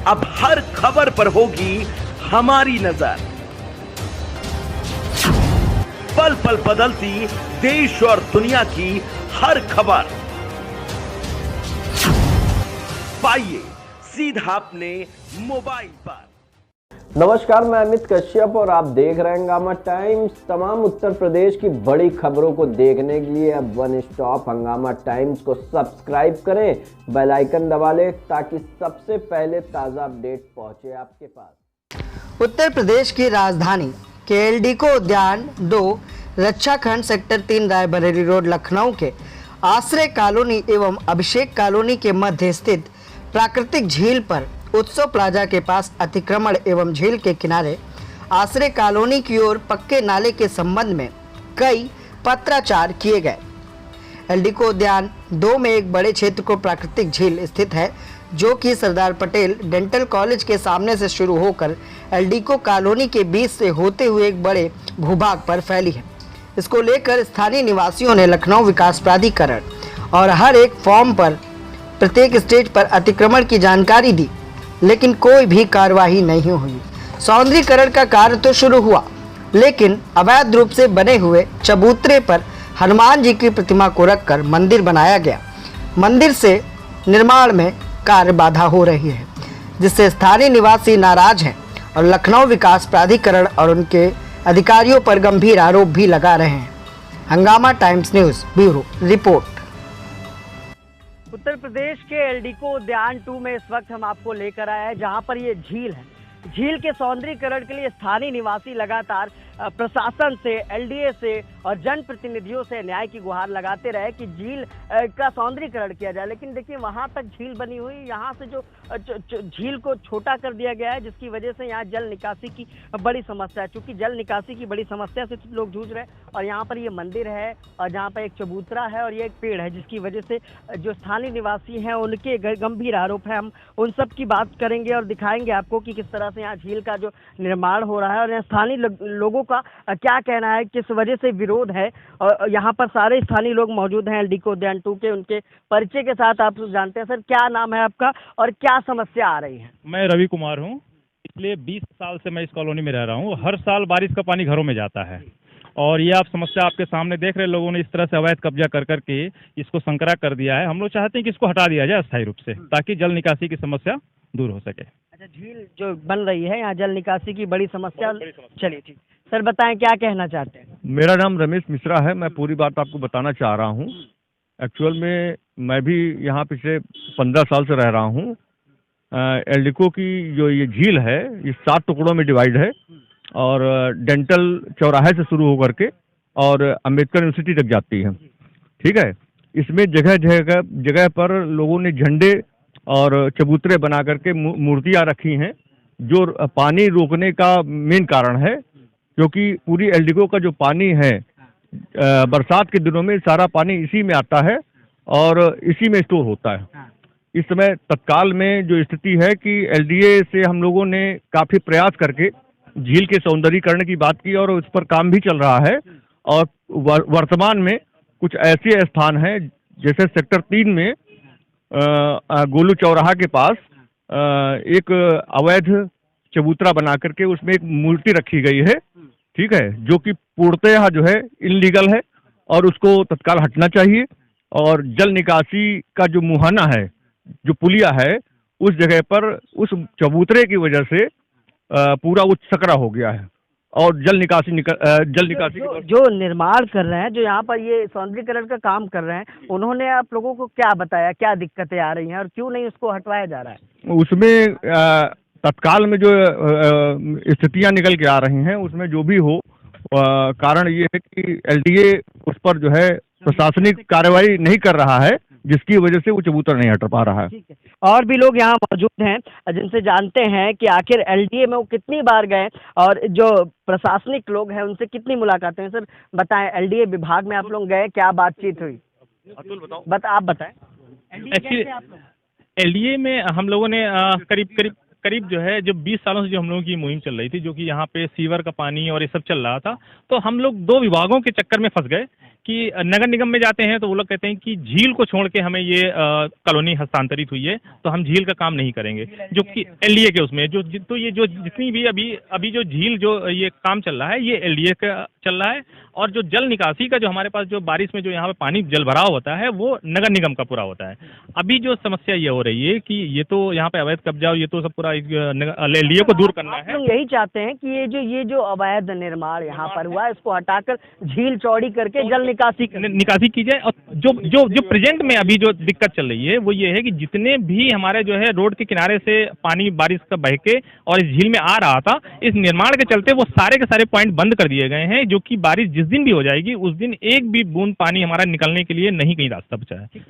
अब हर खबर पर होगी हमारी नजर। पल पल बदलती देश और दुनिया की हर खबर पाइए सीधा अपने मोबाइल पर। नमस्कार, मैं अमित कश्यप और आप देख रहे हैं हंगामा टाइम्स। तमाम उत्तर प्रदेश की बड़ी खबरों को देखने के लिए अब वन स्टॉप हंगामा टाइम्स को सब्सक्राइब करें, बेल आइकन दबा लें ताकि सबसे पहले ताज़ा अपडेट पहुंचे आपके पास। उत्तर प्रदेश की राजधानी केएलडीको उद्यान 2 रक्षा खंड सेक्टर 3 रायबरेली रोड लखनऊ के आश्रय कॉलोनी एवं अभिषेक कॉलोनी के मध्य स्थित प्राकृतिक झील पर उत्सव प्लाजा के पास अतिक्रमण एवं झील के किनारे आश्रय कॉलोनी की ओर पक्के नाले के संबंध में कई पत्राचार किए गए। एलडीको उद्यान 2 में एक बड़े क्षेत्र को प्राकृतिक झील स्थित है जो कि सरदार पटेल डेंटल कॉलेज के सामने से शुरू होकर एलडीको कॉलोनी के बीच से होते हुए एक बड़े भूभाग पर फैली है। इसको लेकर स्थानीय निवासियों ने लखनऊ विकास प्राधिकरण और हर एक फॉर्म पर प्रत्येक स्टेज पर अतिक्रमण की जानकारी दी, लेकिन कोई भी कार्रवाई नहीं हुई। सौंदर्यीकरण का कार्य तो शुरू हुआ, लेकिन अवैध रूप से बने हुए चबूतरे पर हनुमान जी की प्रतिमा को रखकर मंदिर बनाया गया। मंदिर से निर्माण में कार्य बाधा हो रही है, जिससे स्थानीय निवासी नाराज हैं और लखनऊ विकास प्राधिकरण और उनके अधिकारियों पर गंभीर आरोप भी लगा रहे हैं। हंगामा times news bureau report. Uttar Pradesh के एलडीको उद्यान 2 में इस वक्त हम आपको लेकर आए हैं, जहां पर ये झील है। झील के सौंदर्यीकरण के लिए स्थानीय निवासी लगातार प्रशासन से, एलडीए से और जनप्रतिनिधियों से न्याय की गुहार लगाते रहे कि झील का सौंदर्यीकरण किया जाए, लेकिन देखिए वहां तक झील बनी हुई, यहाँ से जो झील को छोटा कर दिया गया है, जिसकी वजह से यहाँ जल निकासी की बड़ी समस्या है। चूंकि जल निकासी की बड़ी समस्या से लोग जूझ रहे हैं और यहाँ पर ये मंदिर है और जहाँ पर एक चबूतरा है और ये एक पेड़ है, जिसकी वजह से जो स्थानीय निवासी हैं उनके गंभीर आरोप है। हम उन सब की बात करेंगे और दिखाएंगे आपको कि किस तरह से यहाँ झील का जो निर्माण हो रहा है और यहाँ स्थानीय लोगों का क्या कहना है, किस वजह से विरोध है। और यहाँ पर सारे स्थानीय लोग मौजूद हैं एलडीको उद्यान 2 के। उनके परिचय के साथ आप जानते हैं। सर, क्या नाम है आपका और क्या समस्या आ रही है? मैं रवि कुमार हूँ। पिछले 20 साल से मैं इस कॉलोनी में रह रहा हूँ। हर साल बारिश का पानी घरों में जाता है और ये आप समस्या आपके सामने देख रहे, लोगों ने इस तरह से अवैध कब्जा कर करके इसको संकरा कर दिया है। हम लोग चाहते हैं कि इसको हटा दिया जाए अस्थायी रूप से, ताकि जल निकासी की समस्या दूर हो सके। अच्छा, झील जो बन रही है यहाँ जल निकासी की बड़ी समस्या। चलिए ठीक, सर बताएं क्या कहना चाहते हैं? मेरा नाम रमेश मिश्रा है। मैं पूरी बात आपको बताना चाह रहा हूँ। एक्चुअल में मैं भी यहाँ पिछले 15 साल से रह रहा हूँ। एलडीको की जो ये झील है ये 7 टुकड़ों में डिवाइड है और डेंटल चौराहे से शुरू होकर के और अम्बेडकर यूनिवर्सिटी तक जाती है। ठीक है, इसमें जगह जगह जगह पर लोगों ने झंडे और चबूतरे बना करके मूर्तियाँ रखी हैं, जो पानी रोकने का मेन कारण है। क्योंकि पूरी एलडीको का जो पानी है बरसात के दिनों में सारा पानी इसी में आता है और इसी में स्टोर होता है। इस समय तत्काल में जो स्थिति है कि एलडीए से हम लोगों ने काफ़ी प्रयास करके झील के सौंदर्यीकरण की बात की और उस पर काम भी चल रहा है। और वर्तमान में कुछ ऐसे स्थान हैं जैसे सेक्टर 3 में गोलू चौराहा के पास एक अवैध चबूतरा बना करके उसमें एक मूर्ति रखी गई है। ठीक है, जो कि पूर्णतः जो है इनलीगल है और उसको तत्काल हटना चाहिए। और जल निकासी का जो मुहाना है, जो पुलिया है, उस जगह पर उस चबूतरे की वजह से पूरा वो सकरा हो गया है और जल निकासी जो निर्माण कर रहे हैं, जो यहाँ पर ये सौंदर्यीकरण का काम कर रहे हैं, उन्होंने आप लोगों को क्या बताया, क्या दिक्कतें आ रही हैं और क्यों नहीं उसको हटवाया जा रहा है? उसमें तत्काल में जो स्थितियां निकल के आ रही हैं, उसमें जो भी हो, कारण ये है कि एलडीए उस पर जो है प्रशासनिक कार्रवाई नहीं कर रहा है, जिसकी वजह से वो चबूतरा नहीं हट पा रहा है। ठीक है, और भी लोग यहाँ मौजूद हैं जिनसे जानते हैं कि आखिर एलडीए में वो कितनी बार गए और जो प्रशासनिक लोग हैं उनसे कितनी मुलाकातें हैं। सर बताएं, एलडीए विभाग में आप लोग गए, क्या बातचीत हुई? अतुल बताओ। आप बताएं। एलडीए में हम लोगों ने करीब जो है, जो 20 सालों से जो हम लोगों की मुहिम चल रही थी, जो कि यहाँ पे सीवर का पानी और ये सब चल रहा था, तो हम लोग 2 विभागों के चक्कर में फंस गए कि नगर निगम में जाते हैं तो वो लोग कहते हैं कि झील को छोड़ के हमें ये कॉलोनी हस्तांतरित हुई है, तो हम झील का काम नहीं करेंगे, जो कि एलडीए के उसमें तो ये जो जितनी भी अभी जो झील जो ये काम चल रहा है ये एलडीए का चल रहा है, और जो जल निकासी का जो हमारे पास जो बारिश में जो यहाँ पे पानी जल भराव होता है वो नगर निगम का पूरा होता है। अभी जो समस्या ये हो रही है कि ये तो यहाँ पे अवैध कब्जा और ये तो सब पूरा एलडीए को दूर करना है। हम यही चाहते हैं कि ये जो अवैध निर्माण यहाँ पर हुआ है इसको हटाकर झील चौड़ी करके जल निकासी की जाए। और जो प्रेजेंट में अभी जो दिक्कत चल रही है वो ये है कि जितने भी हमारे जो है रोड के किनारे से पानी बारिश का बह के और इस झील में आ रहा था, इस निर्माण के चलते वो सारे के सारे पॉइंट बंद कर दिए गए हैं, जो कि बारिश जिस दिन भी हो जाएगी उस दिन एक भी बूंद पानी हमारा निकलने के लिए नहीं कहीं रास्ता बचा है।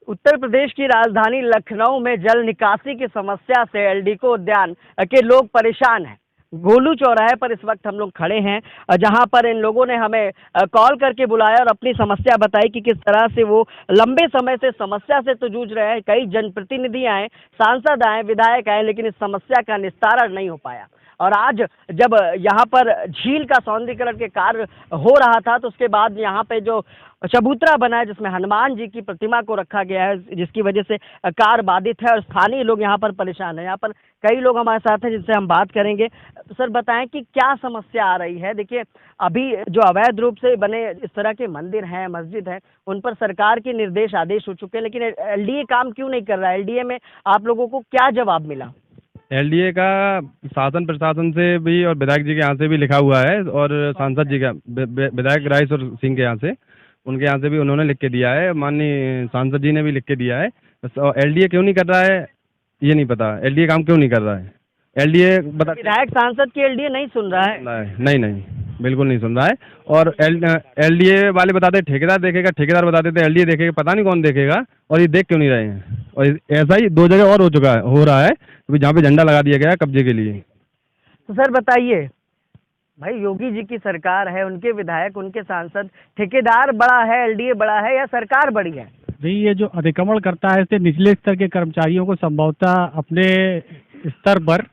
उत्तर प्रदेश की राजधानी लखनऊ में जल निकासी की समस्या से एल्डिको उद्यान के लोग परेशान हैं। गोलू चौराहे पर इस वक्त हम लोग खड़े हैं, जहां पर इन लोगों ने हमें कॉल करके बुलाया और अपनी समस्या बताई कि किस तरह से वो लंबे समय से समस्या से तो जूझ रहे हैं। कई जनप्रतिनिधि आए, सांसद आए, विधायक आए, लेकिन इस समस्या का निस्तारण नहीं हो पाया। और आज जब यहाँ पर झील का सौंदर्यीकरण के कार्य हो रहा था तो उसके बाद यहाँ पे जो चबूतरा बना है जिसमें हनुमान जी की प्रतिमा को रखा गया है, जिसकी वजह से कार्य बाधित है और स्थानीय लोग यहाँ पर परेशान हैं। यहाँ पर कई लोग हमारे साथ हैं जिनसे हम बात करेंगे। तो सर बताएं कि क्या समस्या आ रही है। देखिए, अभी जो अवैध रूप से बने इस तरह के मंदिर हैं, मस्जिद हैं, उन पर सरकार के निर्देश आदेश हो चुके हैं, लेकिन एलडीए काम क्यों नहीं कर रहा है? एलडीए में आप लोगों को क्या जवाब मिला? एलडीए का शासन प्रशासन से भी और विधायक जी के यहाँ से भी लिखा हुआ है, और सांसद जी का विधायक राइस और सिंह के यहाँ से, उनके यहाँ से भी उन्होंने लिख के दिया है, माननीय सांसद जी ने भी लिख के दिया है। एलडीए क्यों नहीं कर रहा है ये नहीं पता, एलडीए काम क्यों नहीं कर रहा है। एलडीए बता, विधायक सांसद की एलडीए नहीं सुन रहा है? नहीं बिल्कुल नहीं सुन रहा है। और एलडीए वाले बताते ठेकेदार देखेगा, ठेकेदार बताते थे एलडीए देखेगा, पता नहीं कौन देखेगा, और ये देख क्यों नहीं रहे हैं। और ऐसा ही 2 जगह और हो रहा है जहाँ पे झंडा लगा दिया गया है कब्जे के लिए। तो सर बताइए, भाई योगी जी की सरकार है, उनके विधायक, उनके सांसद, ठेकेदार बड़ा है, एलडीए बड़ा है या सरकार बड़ी है? भाई ये जो अतिक्रमण करता है इससे निचले स्तर के कर्मचारियों को संभवतः अपने स्तर पर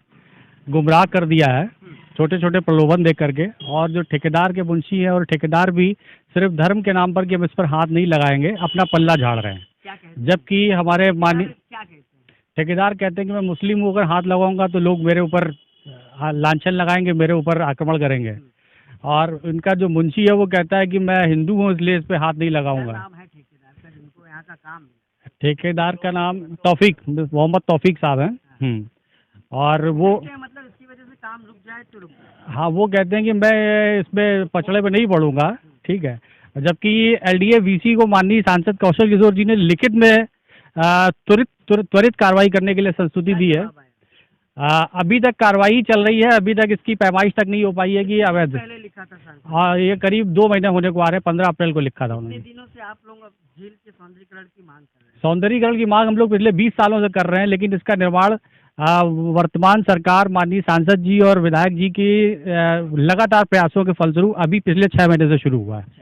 गुमराह कर दिया है, छोटे छोटे प्रलोभन दे करके। और जो ठेकेदार के मुंशी है, और ठेकेदार भी सिर्फ धर्म के नाम पर कि हम इस पर हाथ नहीं लगाएंगे, अपना पल्ला झाड़ रहे हैं। जबकि हमारे माननीय ठेकेदार कहते हैं कि मैं मुस्लिम होकर हाथ लगाऊंगा तो लोग मेरे ऊपर लांछन लगाएंगे, मेरे ऊपर आक्रमण करेंगे। और उनका जो मुंशी है वो कहता है कि मैं हिंदू हूँ इसलिए इस पे हाथ नहीं लगाऊंगा। ठेकेदार का नाम तौफीक, मोहम्मद तौफीक साहब हैं। और वो मतलब इसकी वजह से काम रुक जाए तो रुक जाए। हाँ, वो कहते हैं कि मैं इसमें पचड़े पे नहीं बढ़ूंगा, ठीक है। जबकि एलडीए वीसी को माननीय सांसद कौशल किशोर जी ने लिखित में त्वरित कार्रवाई करने के लिए संस्तुति दी है। अभी तक कार्रवाई चल रही है, अभी तक इसकी पैमाइश तक नहीं हो पाई है कि ये अवैध। हाँ, ये करीब 2 महीने होने को आ रहे हैं, 15 अप्रैल को लिखा था उन्होंने। दिनों से आप लोग झील के सौंदर्यीकरण की मांग कर रहे हैं? सौंदर्यीकरण की मांग हम लोग पिछले 20 सालों से कर रहे हैं, लेकिन इसका निर्माण वर्तमान सरकार, माननीय सांसद जी और विधायक जी की लगातार प्रयासों के फलस्वरूप अभी पिछले 6 महीने से शुरू हुआ है।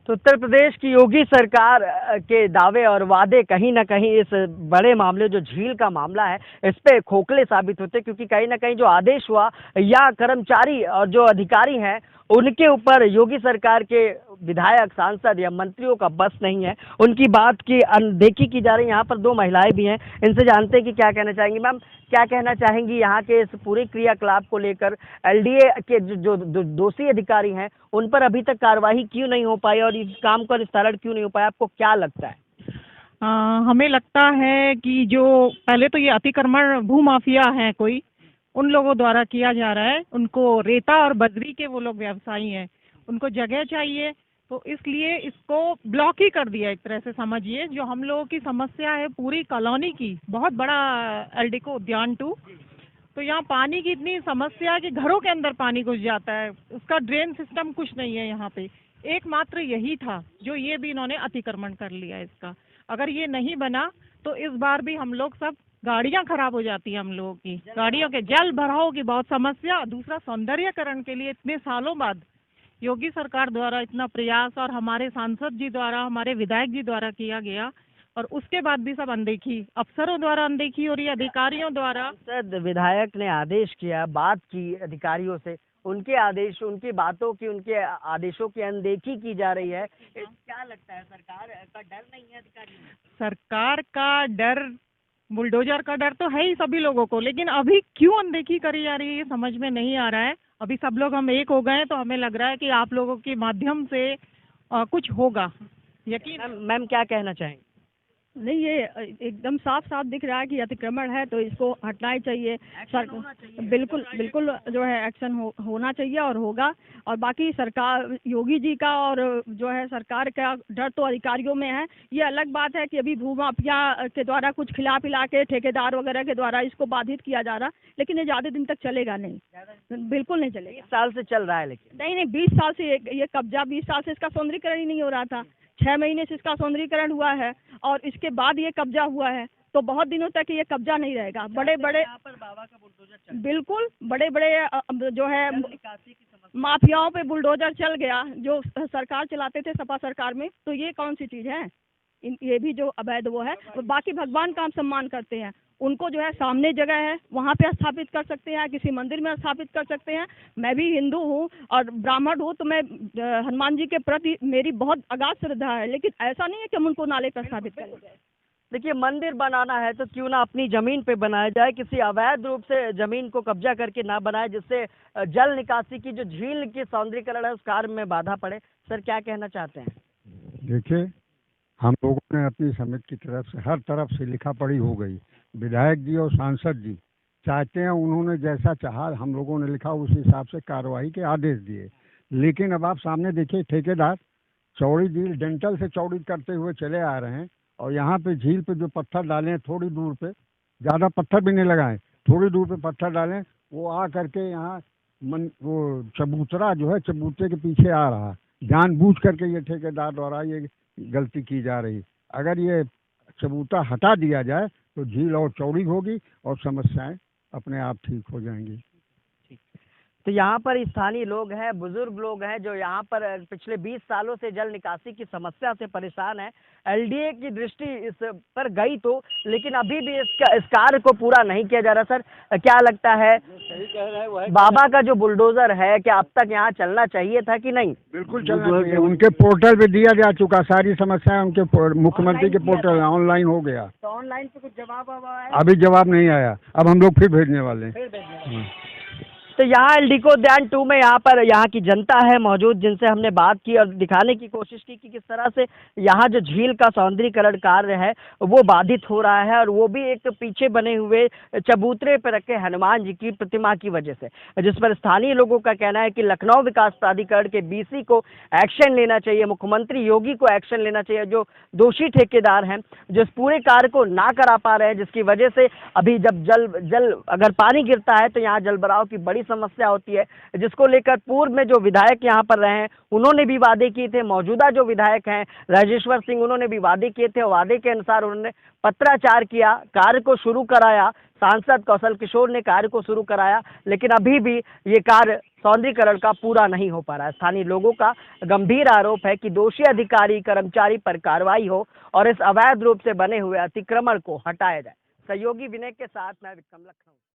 तो उत्तर प्रदेश की योगी सरकार के दावे और वादे कहीं ना कहीं इस बड़े मामले जो झील का मामला है इस पे खोखले साबित होते, क्योंकि कहीं ना कहीं जो आदेश हुआ या कर्मचारी और जो अधिकारी हैं उनके ऊपर योगी सरकार के विधायक, सांसद या मंत्रियों का बस नहीं है, उनकी बात की अनदेखी की जा रही है। यहाँ पर 2 महिलाएं भी हैं, इनसे जानते हैं कि क्या कहना चाहेंगी। मैम, क्या कहना चाहेंगी यहाँ के इस पूरे क्रियाकलाप को लेकर? एलडीए के जो दोषी अधिकारी हैं उन पर अभी तक कार्रवाई क्यों नहीं हो पाई और इस काम का निस्तारण क्यों नहीं हो पाया? आपको क्या लगता है? हमें लगता है कि जो पहले तो ये अतिक्रमण भूमाफिया हैं, कोई उन लोगों द्वारा किया जा रहा है। उनको रेता और बजरी के वो लोग व्यवसायी हैं, उनको जगह चाहिए, तो इसलिए इसको ब्लॉक ही कर दिया एक तरह से समझिए। जो हम लोगों की समस्या है पूरी कॉलोनी की, बहुत बड़ा एल्डिको उद्यान 2, तो यहाँ पानी की इतनी समस्या है कि घरों के अंदर पानी घुस जाता है, उसका ड्रेन सिस्टम कुछ नहीं है यहाँ पे। एकमात्र यही था जो ये भी इन्होंने अतिक्रमण कर लिया इसका। अगर ये नहीं बना तो इस बार भी हम लोग सब गाड़ियाँ खराब हो जाती है, हम लोगों की गाड़ियों के जल भराव की बहुत समस्या। दूसरा, सौंदर्यकरण के लिए इतने सालों बाद योगी सरकार द्वारा इतना प्रयास और हमारे सांसद जी द्वारा, हमारे विधायक जी द्वारा किया गया, और उसके बाद भी सब अनदेखी, अफसरों द्वारा अनदेखी हो रही है, अधिकारियों द्वारा। सर, विधायक ने आदेश किया, बात की अधिकारियों से, उनके आदेश, उनकी बातों की, उनके आदेशों की अनदेखी की जा रही है। क्या लगता है, सरकार का डर नहीं है अधिकारियों में? सरकार का डर, बुलडोजर का डर तो है ही सभी लोगों को, लेकिन अभी क्यों अनदेखी करी जा रही है ये समझ में नहीं आ रहा है। अभी सब लोग हम एक हो गए हैं, तो हमें लग रहा है कि आप लोगों के माध्यम से कुछ होगा, यकीन। मैम क्या कहना चाहेंगे? नहीं, ये एकदम साफ साफ दिख रहा है कि अतिक्रमण है, तो इसको हटना ही चाहिए। बिल्कुल बिल्कुल जो है एक्शन होना चाहिए और होगा। और बाकी सरकार, योगी जी का और जो है सरकार का डर तो अधिकारियों में है। ये अलग बात है कि अभी भूमाफिया के द्वारा कुछ खिला पिला के, ठेकेदार वगैरह के द्वारा इसको बाधित किया जा रहा, लेकिन ये ज़्यादा दिन तक चलेगा नहीं, बिल्कुल नहीं चलेगा। 20 साल से चल रहा है, लेकिन नहीं 20 साल से ये कब्जा, 20 साल से इसका सौंदर्यीकरण ही नहीं हो रहा था। 6 महीने से इसका सौंदर्यीकरण हुआ है और इसके बाद ये कब्जा हुआ है, तो बहुत दिनों तक ये कब्जा नहीं रहेगा। बड़े बड़े बाबा का बुलडोजर बिल्कुल बड़े बड़े जो है माफियाओं पे बुलडोजर चल गया, जो सरकार चलाते थे सपा सरकार में, तो ये कौन सी चीज है? ये भी जो अवैध वो है। बाकी भगवान का हम सम्मान करते हैं, उनको जो है सामने जगह है वहाँ पे स्थापित कर सकते हैं, किसी मंदिर में स्थापित कर सकते हैं। मैं भी हिंदू हूँ और ब्राह्मण हूँ, तो मैं हनुमान जी के प्रति मेरी बहुत अगाध श्रद्धा है, लेकिन ऐसा नहीं है कि हम उनको नाले पर स्थापित करें। देखिए, मंदिर बनाना है तो क्यों ना अपनी जमीन पे बनाया जाए, किसी अवैध रूप से जमीन को कब्जा करके ना बनाए, जिससे जल निकासी की, जो झील की सौंदर्यीकरण है, उस कार्य में बाधा पड़े। सर क्या कहना चाहते हैं? देखिए, हम लोगों ने अपनी समिति की तरफ से हर तरफ से लिखा पढ़ी हो गई। विधायक जी और सांसद जी चाहते हैं, उन्होंने जैसा चाहा हम लोगों ने लिखा, उस हिसाब से कार्रवाई के आदेश दिए। लेकिन अब आप सामने देखिए, ठेकेदार चौड़ी झील डेंटल से चौड़ी करते हुए चले आ रहे हैं, और यहाँ पे झील पे जो पत्थर डाले हैं थोड़ी दूर पे, ज़्यादा पत्थर भी नहीं लगाएं, थोड़ी दूर पे पत्थर डालें, वो आ करके यहाँ वो चबूतरा जो है, चबूतरे के पीछे आ रहा, जानबूझ करके ये ठेकेदार द्वारा ये गलती की जा रही। अगर ये चबूतरा हटा दिया जाए तो झील और चौड़ी होगी और समस्याएं अपने आप ठीक हो जाएंगी। तो यहाँ पर स्थानीय लोग हैं, बुजुर्ग लोग हैं, जो यहाँ पर पिछले 20 सालों से जल निकासी की समस्या से परेशान है। एलडीए की दृष्टि इस पर गई तो, लेकिन अभी भी इस कार्य को पूरा नहीं किया जा रहा। सर क्या लगता है, बाबा का जो बुलडोजर है, क्या अब तक यहाँ चलना चाहिए था कि नहीं? बिल्कुल चलना चाहिए। उनके पोर्टल पे दिया जा चुका, सारी समस्याएं उनके मुख्यमंत्री के पोर्टल ऑनलाइन हो गया। तो ऑनलाइन पे कुछ जवाब आया? अभी जवाब नहीं आया, अब हम लोग फिर भेजने वाले हैं। तो यहाँ एल्डिको उद्यान 2 में यहाँ पर यहाँ की जनता है मौजूद, जिनसे हमने बात की और दिखाने की कोशिश की कि किस तरह से यहाँ जो झील का सौंदर्यीकरण कार्य है वो बाधित हो रहा है, और वो भी एक पीछे बने हुए चबूतरे पर रखे हनुमान जी की प्रतिमा की वजह से, जिस पर स्थानीय लोगों का कहना है कि लखनऊ विकास प्राधिकरण के बीसी को एक्शन लेना चाहिए, मुख्यमंत्री योगी को एक्शन लेना चाहिए, जो दोषी ठेकेदार हैं, जो इस पूरे कार्य को ना करा पा रहे हैं, जिसकी वजह से अभी जब जल अगर पानी गिरता है तो यहाँ जलभराव की बड़ी समस्या होती है, जिसको लेकर पूर्व में जो विधायक यहाँ पर रहे हैं उन्होंने भी वादे किए थे। मौजूदा जो विधायक हैं राजेश्वर सिंह, उन्होंने भी वादे किए थे, वादे के अनुसार उन्होंने पत्राचार किया, कार्य को शुरू कराया। सांसद कौशल किशोर ने कार्य को शुरू कराया, लेकिन अभी भी ये कार्य सौंदर्यीकरण का पूरा नहीं हो पा रहा है। स्थानीय लोगों का गंभीर आरोप है कि दोषी अधिकारी कर्मचारी पर कार्रवाई हो और इस अवैध रूप से बने हुए अतिक्रमण को हटाया जाए। सहयोगी विनय के साथ मैं विक्रम, लखनऊ।